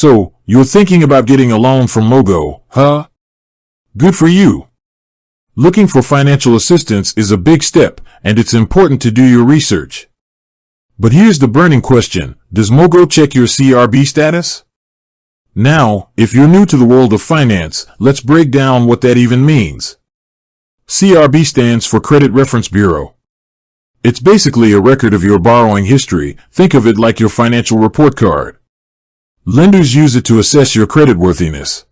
So, you're thinking about getting a loan from Mogo, huh? Good for you. Looking for financial assistance is a big step, and it's important to do your research. But here's the burning question: does Mogo check your CRB status? Now, if you're new to the world of finance, let's break down what that even means. CRB stands for Credit Reference Bureau. It's basically a record of your borrowing history. Think of it like your financial report card. Lenders use it to assess your creditworthiness.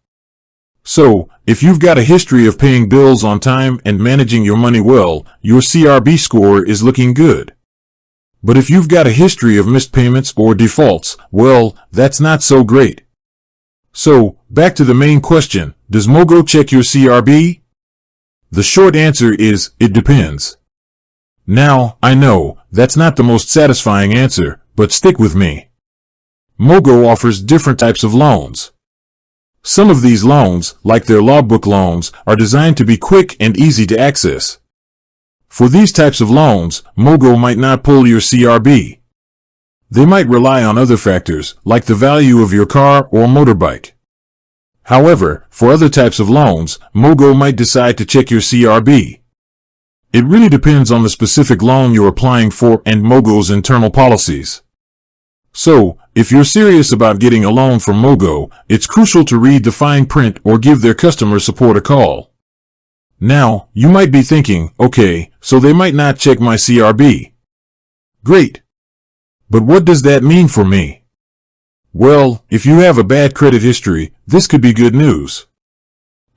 So, if you've got a history of paying bills on time and managing your money well, your CRB score is looking good. But if you've got a history of missed payments or defaults, well, that's not so great. So, back to the main question: does Mogo check your CRB? The short answer is, it depends. Now, I know, that's not the most satisfying answer, but stick with me. Mogo offers different types of loans. Some of these loans, like their logbook loans, are designed to be quick and easy to access. For these types of loans, Mogo might not pull your CRB. They might rely on other factors, like the value of your car or motorbike. However, for other types of loans, Mogo might decide to check your CRB. It really depends on the specific loan you're applying for and Mogo's internal policies. So, if you're serious about getting a loan from Mogo, it's crucial to read the fine print or give their customer support a call. Now, you might be thinking, okay, so they might not check my CRB. Great. But what does that mean for me? Well, if you have a bad credit history, this could be good news.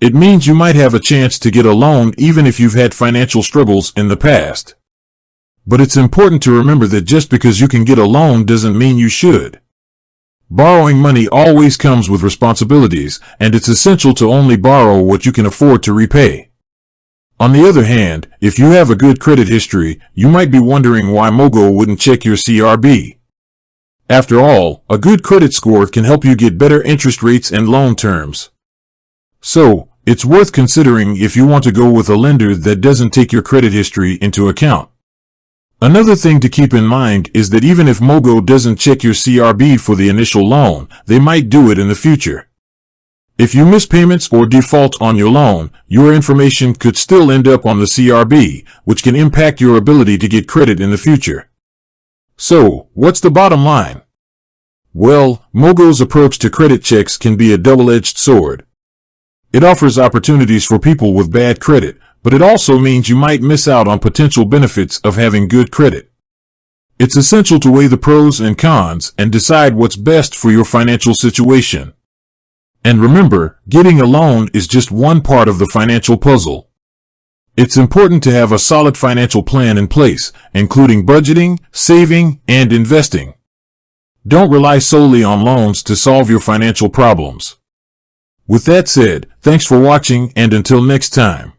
It means you might have a chance to get a loan even if you've had financial struggles in the past. But it's important to remember that just because you can get a loan doesn't mean you should. Borrowing money always comes with responsibilities, and it's essential to only borrow what you can afford to repay. On the other hand, if you have a good credit history, you might be wondering why Mogo wouldn't check your CRB. After all, a good credit score can help you get better interest rates and loan terms. So, it's worth considering if you want to go with a lender that doesn't take your credit history into account. Another thing to keep in mind is that even if Mogo doesn't check your CRB for the initial loan, they might do it in the future. If you miss payments or default on your loan, your information could still end up on the CRB, which can impact your ability to get credit in the future. So, what's the bottom line? Well, Mogo's approach to credit checks can be a double-edged sword. It offers opportunities for people with bad credit, but it also means you might miss out on potential benefits of having good credit. It's essential to weigh the pros and cons and decide what's best for your financial situation. And remember, getting a loan is just one part of the financial puzzle. It's important to have a solid financial plan in place, including budgeting, saving, and investing. Don't rely solely on loans to solve your financial problems. With that said, thanks for watching, and until next time.